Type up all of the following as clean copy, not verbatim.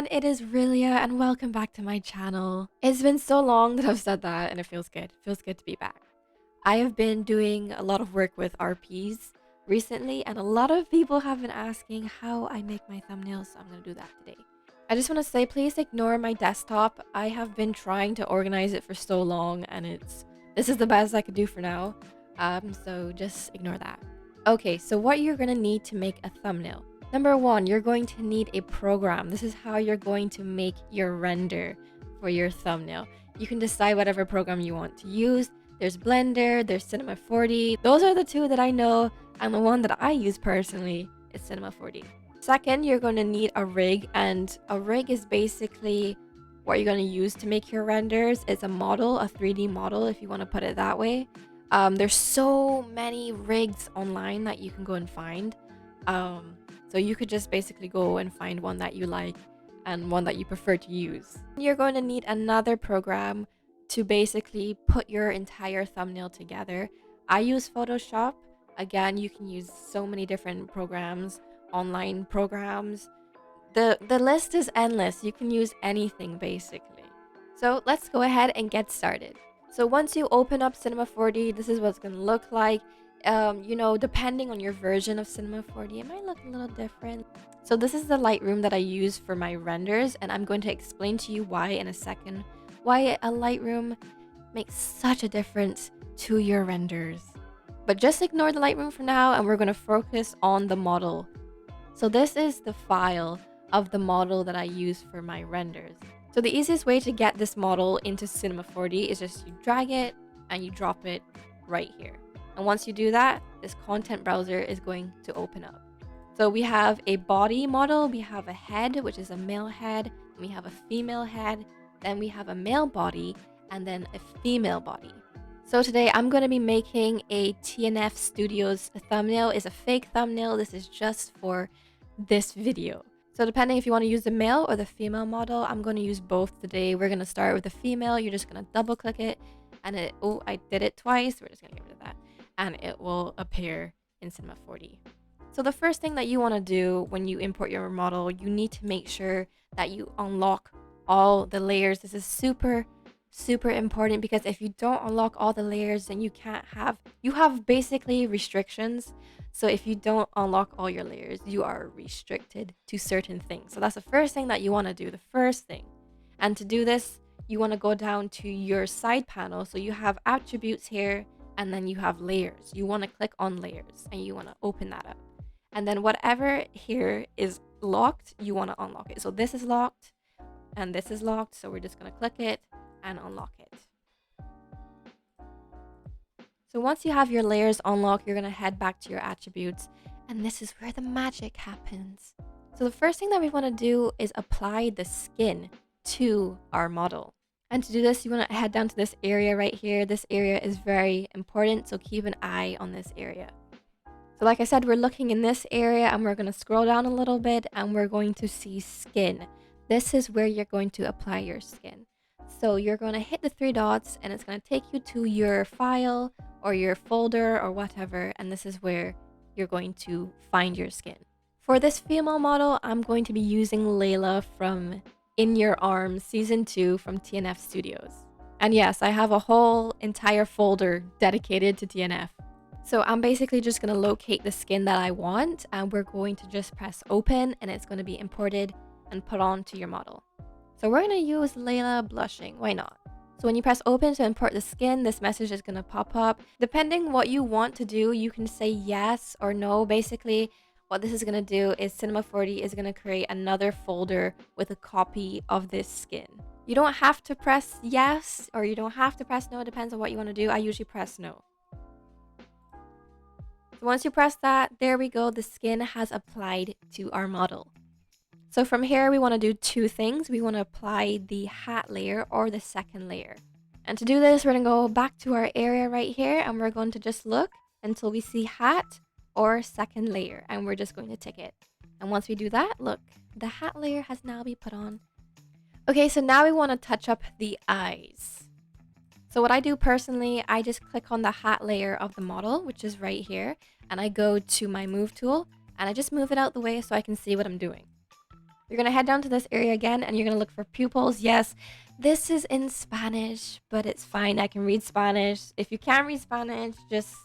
everyone, it is Rilia and welcome back to my channel. It's been so long that I've said that and it feels good. It feels good to be back. I have been doing a lot of work with RPs recently and a lot of people have been asking how I make my thumbnails, so I'm going to do that today. I just want to say please ignore my desktop. I have been trying to organize it for so long and this is the best I could do for now. So just ignore that. Okay, so what you're going to need to make a thumbnail. Number one, you're going to need a program. This is how you're going to make your render for your thumbnail. You can decide whatever program you want to use. There's Blender, there's Cinema 4D. Those are the two that I know, and the one that I use personally is Cinema 4D. Second, you're going to need a rig, and a rig is basically what you're going to use to make your renders. It's a model, a 3D model, if you want to put it that way. There's so many rigs online that you can go and find. So you could just basically go and find one that you like and one that you prefer to use. You're going to need another program to basically put your entire thumbnail together. I use Photoshop. Again, you can use so many different programs, online programs. The list is endless. You can use anything basically. So let's go ahead and get started. So once you open up Cinema 4D, this is what it's going to look like. You know, depending on your version of Cinema 4D, it might look a little different. So this is the Lightroom that I use for my renders, and I'm going to explain to you why in a second, why a Lightroom makes such a difference to your renders. But just ignore the Lightroom for now, and we're going to focus on the model. So this is the file of the model that I use for my renders. So the easiest way to get this model into Cinema 4D is just you drag it and you drop it right here. And once you do that, this content browser is going to open up. So we have a body model, we have a head, which is a male head, we have a female head, then we have a male body, and then a female body. So today I'm going to be making a T&F Studios thumbnail. It's a fake thumbnail. This is just for this video. So depending if you want to use the male or the female model, I'm going to use both today. We're going to start with the female. You're just going to double click it and I did it twice. We're just going to get rid of that. And it will appear in Cinema 4D. So the first thing that you want to do when you import your model, you need to make sure that you unlock all the layers. This is super important because if you don't unlock all the layers, then you have basically restrictions. So if you don't unlock all your layers, you are restricted to certain things. So that's the first thing that you want to do, the first thing. And to do this, you want to go down to your side panel. So you have attributes here, and then you have layers. You want to click on layers and you want to open that up. And then whatever here is locked, you want to unlock it. So this is locked and this is locked. So we're just going to click it and unlock it. So once you have your layers unlocked, you're going to head back to your attributes. And this is where the magic happens. So the first thing that we want to do is apply the skin to our model. And to do this, you want to head down to this area right here. This area is very important, so keep an eye on this area. So like I said, we're looking in this area and we're going to scroll down a little bit and we're going to see skin. This is where you're going to apply your skin. So you're going to hit the three dots and it's going to take you to your file or your folder or whatever. And this is where you're going to find your skin. For this female model, I'm going to be using Layla from In Your Arms Season 2 from T&F Studios. And yes, I have a whole entire folder dedicated to T&F. So I'm basically just going to locate the skin that I want and we're going to just press open and it's going to be imported and put onto your model. So we're going to use Layla Blushing. Why not? So when you press open to import the skin, this message is going to pop up. Depending what you want to do, you can say yes or no. Basically, what this is going to do is Cinema 4D is going to create another folder with a copy of this skin. You don't have to press yes or you don't have to press no. It depends on what you want to do. I usually press no. So once you press that, there we go. The skin has applied to our model. So from here, we want to do two things. We want to apply the hat layer or the second layer. And to do this, we're going to go back to our area right here and we're going to just look until we see hat or second layer and we're just going to tick it. And once we do that, look, the hat layer has now been put on. Okay, so now we want to touch up the eyes. So what I do personally, I just click on the hat layer of the model, which is right here, and I go to my move tool and I just move it out the way so I can see what I'm doing. You're gonna head down to this area again and you're gonna look for pupils. Yes, this is in Spanish, but it's fine. I can read Spanish. If you can't read Spanish, just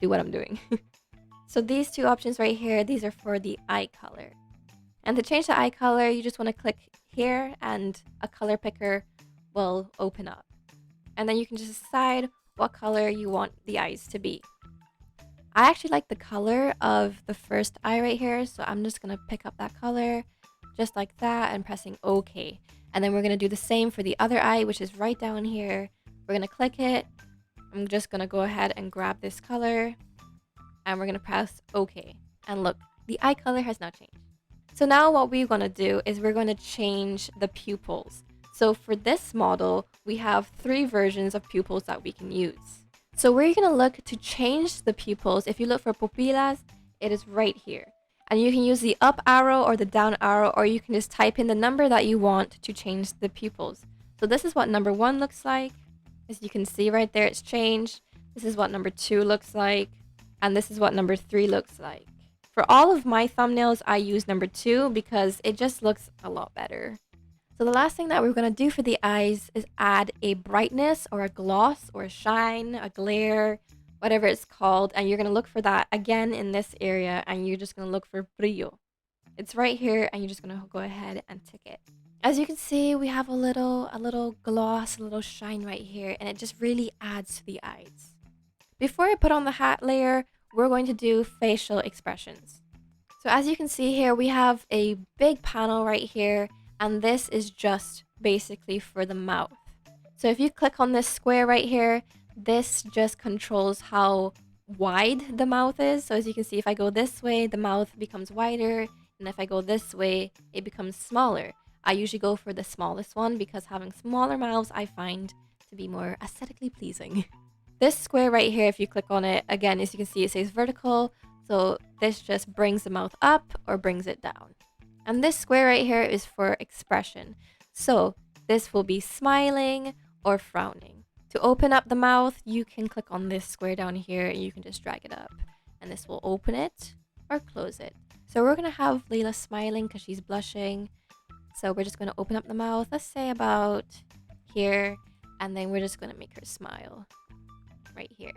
do what I'm doing. So these two options right here, these are for the eye color. And to change the eye color, you just want to click here and a color picker will open up. And then you can just decide what color you want the eyes to be. I actually like the color of the first eye right here, so I'm just going to pick up that color just like that and pressing OK. And then we're going to do the same for the other eye, which is right down here. We're going to click it. I'm just going to go ahead and grab this color and we're going to press OK. And look, the eye color has now changed. So now what we're going to do is we're going to change the pupils. So for this model, we have 3 versions of pupils that we can use. So we're going to look to change the pupils. If you look for pupillas, it is right here. And you can use the up arrow or the down arrow, or you can just type in the number that you want to change the pupils. So this is what number 1 looks like. As you can see right there, it's changed. This is what number 2 looks like. And this is what number 3 looks like. For all of my thumbnails, I use number 2 because it just looks a lot better. So the last thing that we're going to do for the eyes is add a brightness or a gloss or a shine, a glare, whatever it's called. And you're going to look for that again in this area and you're just going to look for brillo. It's right here and you're just going to go ahead and tick it. As you can see, we have a little gloss, a little shine right here, and it just really adds to the eyes. Before I put on the hat layer, we're going to do facial expressions. So as you can see here, we have a big panel right here, and this is just basically for the mouth. So if you click on this square right here, this just controls how wide the mouth is. So as you can see, if I go this way, the mouth becomes wider, and if I go this way, it becomes smaller. I usually go for the smallest one because having smaller mouths I find to be more aesthetically pleasing. This square right here, if you click on it, again, as you can see, it says vertical. So this just brings the mouth up or brings it down. And this square right here is for expression. So this will be smiling or frowning. To open up the mouth, you can click on this square down here and you can just drag it up. And this will open it or close it. So we're going to have Layla smiling because she's blushing. So we're just going to open up the mouth, let's say about here. And then we're just going to make her smile right here.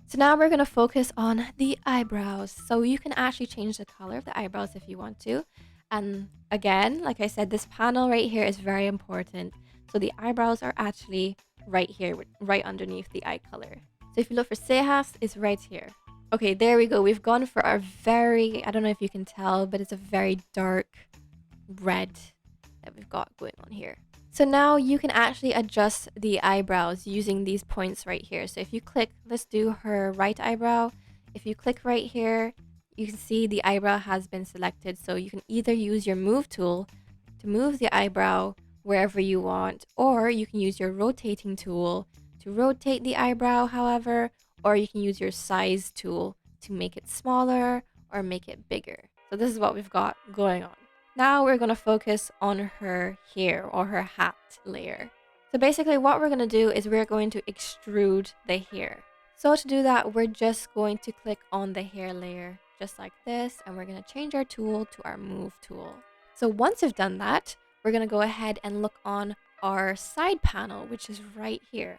So now we're going to focus on the eyebrows. So you can actually change the color of the eyebrows if you want to. And again, like I said, this panel right here is very important. So the eyebrows are actually right here, right underneath the eye color. So if you look for cejas, it's right here. Okay, there we go. We've gone for our very, I don't know if you can tell, but it's a very dark red that we've got going on here. So now you can actually adjust the eyebrows using these points right here. So if you click, let's do her right eyebrow. If you click right here, you can see the eyebrow has been selected. So you can either use your move tool to move the eyebrow wherever you want, or you can use your rotating tool to rotate the eyebrow, however, or you can use your size tool to make it smaller or make it bigger. So this is what we've got going on. Now we're going to focus on her hair or her hat layer. So basically what we're going to do is we're going to extrude the hair. So to do that, we're just going to click on the hair layer just like this, and we're going to change our tool to our move tool. So once you've done that, we're going to go ahead and look on our side panel, which is right here.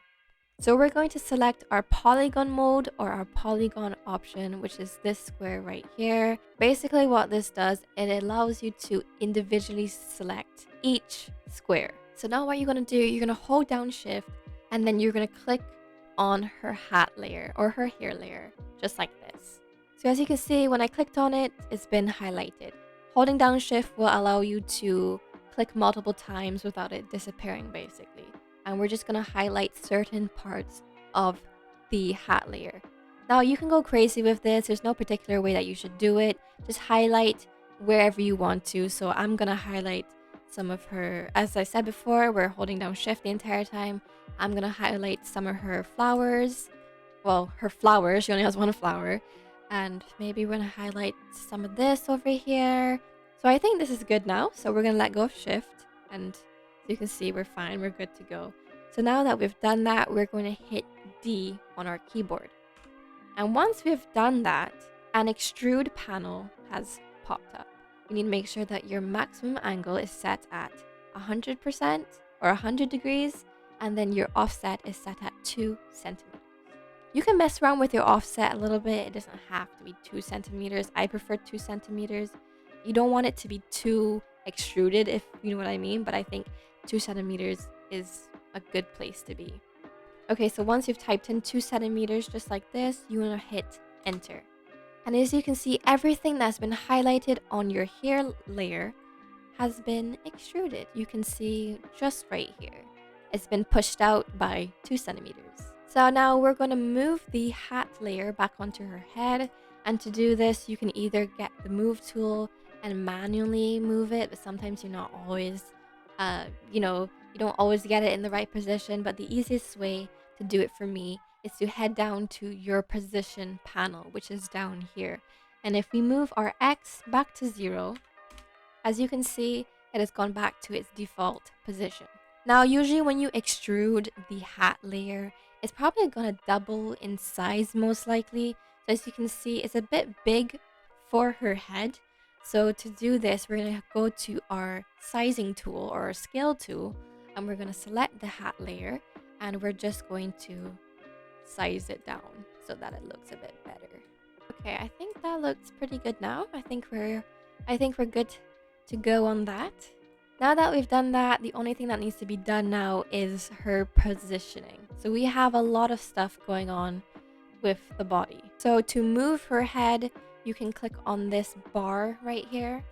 So we're going to select our polygon mode or our polygon option, which is this square right here. Basically what this does, it allows you to individually select each square. So now what you're going to do, you're going to hold down shift and then you're going to click on her hat layer or her hair layer, just like this. So as you can see, when I clicked on it, it's been highlighted. Holding down shift will allow you to click multiple times without it disappearing basically. And we're just going to highlight certain parts of the hat layer. Now you can go crazy with this. There's no particular way that you should do it. Just highlight wherever you want to. So I'm going to highlight some of her, as I said before, we're holding down shift the entire time. I'm going to highlight some of her flowers. Well, her flowers, she only has one flower. And maybe we're going to highlight some of this over here. So I think this is good now. So we're going to let go of shift and you can see we're fine, we're good to go. So now that we've done that, we're going to hit D on our keyboard. And once we've done that, an extrude panel has popped up. you need to make sure that your maximum angle is set at 100% or 100 degrees, and then your offset is set at 2 centimeters. You can mess around with your offset a little bit. It doesn't have to be 2 centimeters. I prefer 2 centimeters. You don't want it to be too extruded, if you know what I mean, but I think 2 centimeters is a good place to be. Okay, so once you've typed in 2 centimeters just like this, you want to hit enter. And as you can see, everything that's been highlighted on your hair layer has been extruded. You can see just right here. It's been pushed out by 2 centimeters. So now we're going to move the hat layer back onto her head. And to do this, you can either get the move tool and manually move it, but sometimes you're not always, you don't always get it in the right position. But the easiest way to do it for me is to head down to your position panel, which is down here. And if we move our X back to 0, as you can see, it has gone back to its default position. Now, usually when you extrude the hat layer, it's probably going to double in size most likely. So as you can see, it's a bit big for her head. So to do this, we're going to go to our sizing tool or our scale tool, and we're going to select the hat layer, and we're just going to size it down so that it looks a bit better. Okay, I think that looks pretty good now. I think we're good to go on that. Now that we've done that, the only thing that needs to be done now is her positioning. So we have a lot of stuff going on with the body. So to move her head, you can click on this bar right here.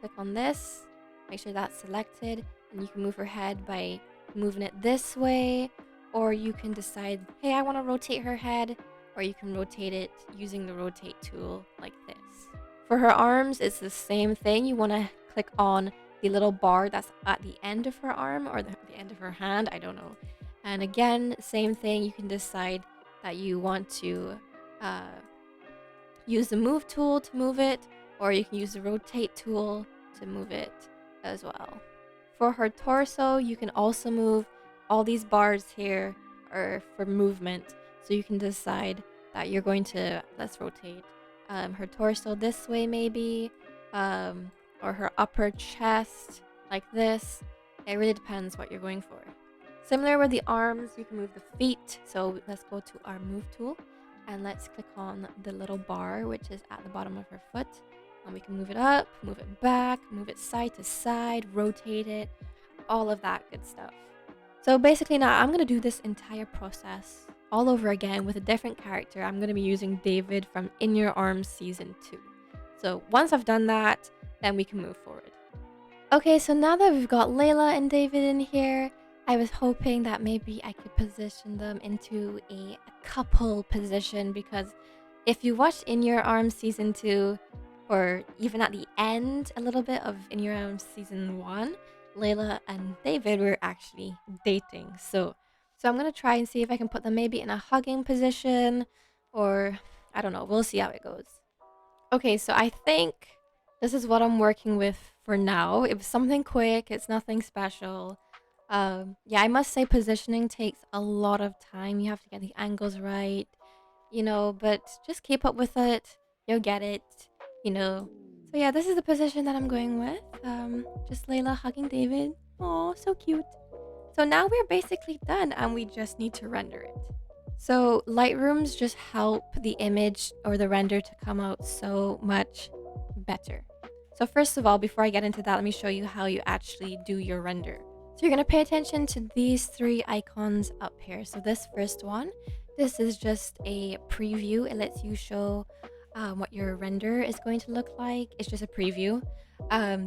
Click on this, make sure that's selected, and you can move her head by moving it this way, or you can decide, hey, I want to rotate her head, or you can rotate it using the rotate tool like this. For her arms, it's the same thing. You want to click on the little bar that's at the end of her arm or the end of her hand, I don't know. And again, same thing, you can decide that you want to use the move tool to move it, or you can use the rotate tool to move it as well. For her torso, you can also move. All these bars here are for movement, so you can decide that you're going to, let's rotate her torso this way maybe, or her upper chest like this. It really depends what you're going for. Similar with the arms, you can move the feet. So let's go to our move tool and let's click on the little bar which is at the bottom of her foot, and we can move it up, move it back, move it side to side, rotate it, all of that good stuff. So basically now I'm going to do this entire process all over again with a different character. I'm going to be using David from In Your Arms Season 2. So once I've done that, then we can move forward. Okay, so now that we've got Layla and David in here, I was hoping that maybe I could position them into a couple position, because if you watched In Your Arms Season 2, or even at the end a little bit of In Your Arms Season 1, Layla and David were actually dating. So I'm going to try and see if I can put them maybe in a hugging position, or I don't know, we'll see how it goes. Okay, so I think this is what I'm working with for now. It was something quick, it's nothing special. Yeah, I must say positioning takes a lot of time. You have to get the angles right, but just keep up with it. You'll get it, So yeah, this is the position that I'm going with. Just Layla hugging David. Oh, so cute. So now we're basically done and we just need to render it. So Lightrooms just help the image or the render to come out so much better. So first of all, before I get into that, let me show you how you actually do your render. So you're going to pay attention to these 3 icons up here. So this first one, this is just a preview. It lets you show what your render is going to look like. It's just a preview.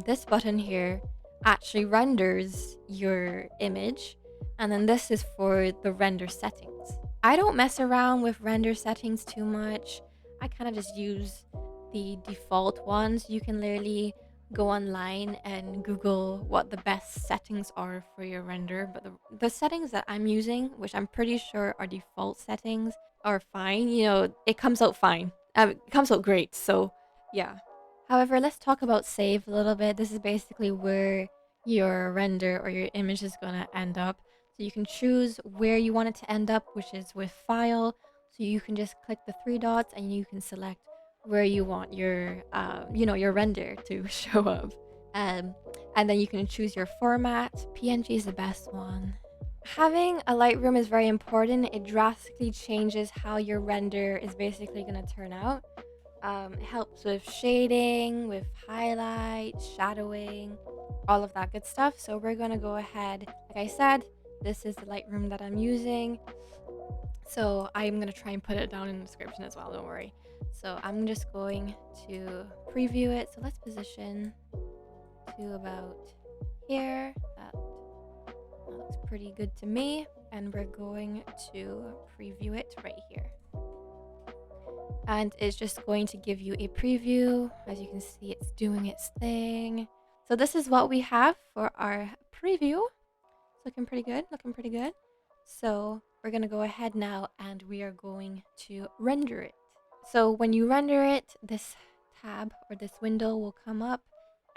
This button here actually renders your image, and then this is for the render settings. I don't mess around with render settings too much. I kind of just use the default ones. You can literally go online and Google what the best settings are for your render, but the settings that I'm using, which I'm pretty sure are default settings, are fine. It comes out fine. It comes out great, so yeah. However, let's talk about save a little bit. This is basically where your render or your image is going to end up. So you can choose where you want it to end up, which is with file. So you can just click the 3 dots and you can select where you want your, your render to show up. Um, and then you can choose your format. PNG is the best one. Having a Lightroom is very important. It drastically changes how your render is basically going to turn out. It helps with shading, with highlight, shadowing, all of that good stuff. So we're going to go ahead. Like I said, this is the Lightroom that I'm using. So I'm going to try and put it down in the description as well. Don't worry. So I'm just going to preview it. So let's position to about here. That looks pretty good to me. And we're going to preview it right here. And it's just going to give you a preview. As you can see, it's doing its thing. So this is what we have for our preview. It's looking pretty good, looking pretty good. So we're gonna go ahead now and we are going to render it. So when you render it, this tab or this window will come up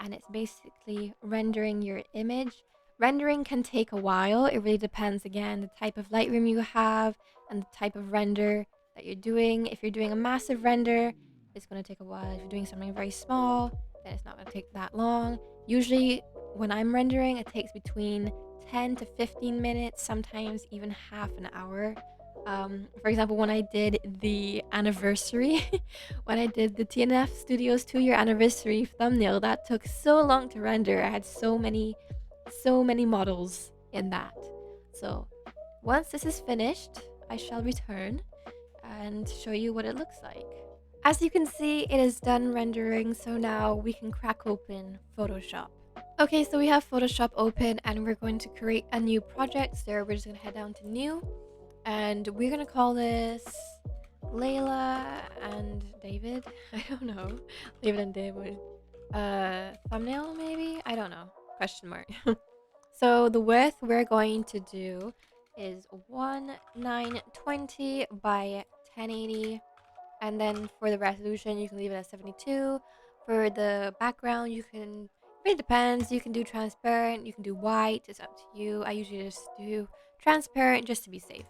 and it's basically rendering your image. Rendering can take a while. It really depends, again, the type of Lightroom you have and the type of render that you're doing. If you're doing a massive render, it's going to take a while. If you're doing something very small, then it's not going to take that long. Usually when I'm rendering, it takes between 10 to 15 minutes, sometimes even half an hour. For example, when I did the anniversary, when I did the T&F Studios 2-year anniversary thumbnail, that took so long to render. I had so many models in that. So once this is finished, I shall return and show you what it looks like. As you can see, it is done rendering, so now we can crack open Photoshop. Okay, so we have Photoshop open and we're going to create a new project. So we're just gonna head down to new and we're gonna call this Layla and David. I don't know. David and David. Thumbnail maybe? I don't know. Question mark. So the width we're going to do is 1920 by 1080, and then for the resolution you can leave it at 72. For the background, you can, it depends, you can do transparent, you can do white, it's up to you. I usually just do transparent just to be safe.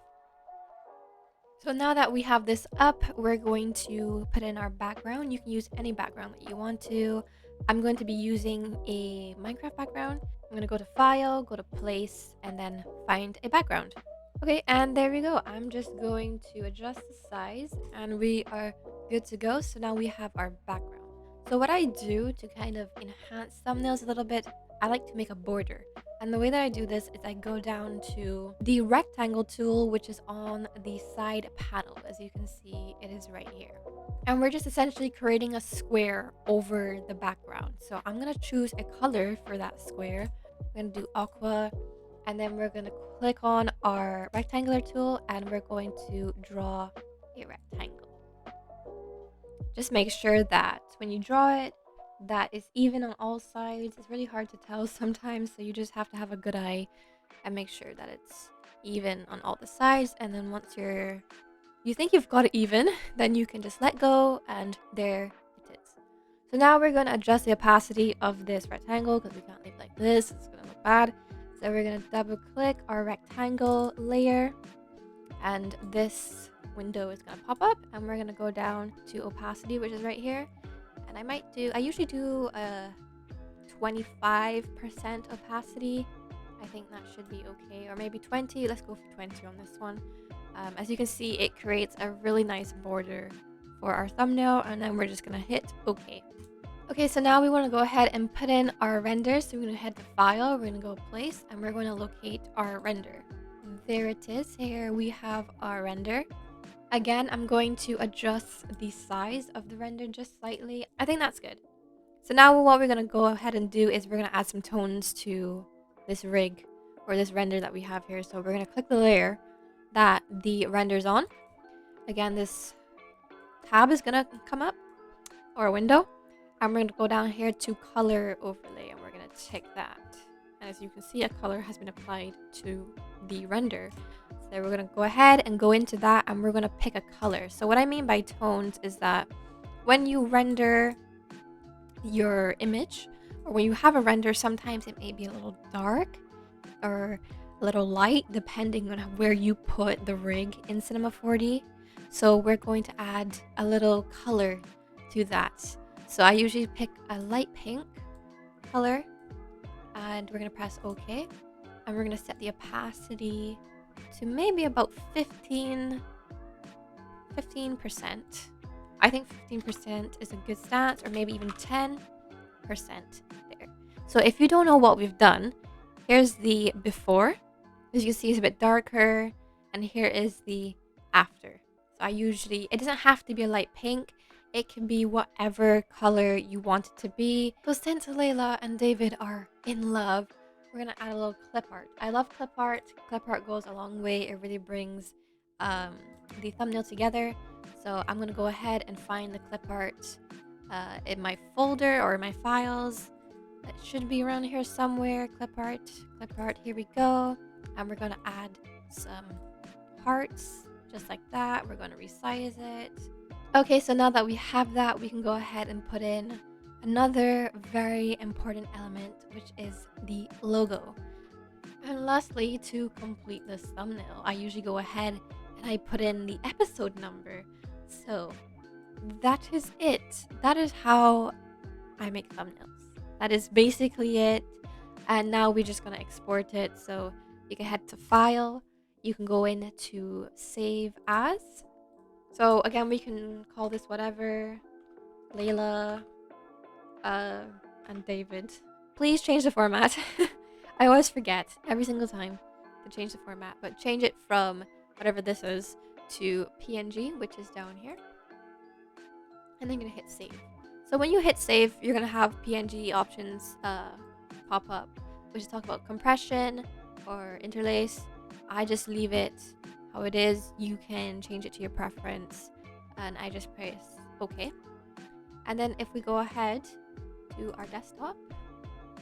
So now that we have this up, we're going to put in our background. You can use any background that you want to. I'm going to be using a Minecraft background. I'm going to go to File, go to Place, and then find a background. Okay, and there we go. I'm just going to adjust the size, and we are good to go. So now we have our background. So what I do to kind of enhance thumbnails a little bit, I like to make a border. And the way that I do this is I go down to the rectangle tool, which is on the side panel. As you can see, it is right here. And we're just essentially creating a square over the background. So I'm going to choose a color for that square. I'm going to do aqua, and then we're going to click on our rectangular tool and we're going to draw a rectangle. Just make sure that when you draw it, that is even on all sides. It's really hard to tell sometimes, so you just have to have a good eye and make sure that it's even on all the sides. And then once you think you've got it even, then you can just let go, and there it is. So now we're going to adjust the opacity of this rectangle because we can't leave it like this, it's going to look bad. So we're going to double click our rectangle layer, and this window is going to pop up, and we're going to go down to opacity, which is right here. And I usually do a 25% opacity. I think that should be okay, or maybe 20. Let's go for 20 on this one. As you can see, it creates a really nice border for our thumbnail, and then we're just gonna hit OK. Okay, so now we want to go ahead and put in our render. So we're gonna head to File, we're gonna go Place, and we're going to locate our render. There it is. Here we have our render. Again, I'm going to adjust the size of the render just slightly. I think that's good. So now what we're going to go ahead and do is we're going to add some tones to this rig or this render that we have here. So we're going to click the layer that the render's on. Again, this tab is going to come up, or a window. And we're going to go down here to Color Overlay, and we're going to check that. And as you can see, a color has been applied to the render. So we're going to go ahead and go into that, and we're going to pick a color. So what I mean by tones is that when you render your image, or when you have a render, sometimes it may be a little dark or a little light depending on where you put the rig in Cinema 4D. So we're going to add a little color to that. So I usually pick a light pink color, and we're gonna press OK, and we're gonna set the opacity to maybe about 15%. I think 15% is a good stance, or maybe even 10% there. So if you don't know what we've done, here's the before. As you can see, it's a bit darker, and here is the after. So it doesn't have to be a light pink. It can be whatever color you want it to be. So since Layla and David are in love, we're gonna add a little clip art. I love clip art. Clip art goes a long way. It really brings the thumbnail together. So I'm gonna go ahead and find the clip art in my folder or in my files. It should be around here somewhere. Clip art, here we go. And we're gonna add some hearts, just like that. We're gonna resize it. Okay, so now that we have that, we can go ahead and put in another very important element, which is the logo. And lastly, to complete this thumbnail, I usually go ahead and I put in the episode number. So that is it. That is how I make thumbnails. That is basically it. And now we're just gonna export it. So you can head to File. You can go in to Save As. So again, we can call this whatever. Layla and David. Please change the format. I always forget every single time to change the format, but change it from whatever this is to PNG, which is down here. And then you're gonna hit save. So when you hit save, you're gonna have PNG options pop up, which is talk about compression or interlace. I just leave it how it is. You can change it to your preference, and I just press OK. And then if we go ahead to our desktop,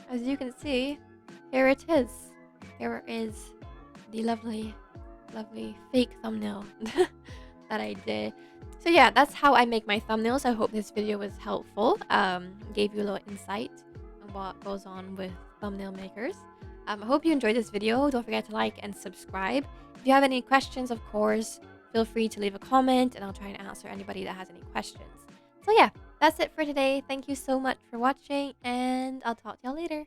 as you can see, here it is. Here is the lovely fake thumbnail that I did. So yeah, that's how I make my thumbnails. I hope this video was helpful, gave you a little insight on what goes on with thumbnail makers. I hope you enjoyed this video. Don't forget to like and subscribe. If you have any questions, of course, feel free to leave a comment, and I'll try and answer anybody that has any questions. So yeah, that's it for today. Thank you so much for watching, and I'll talk to y'all later.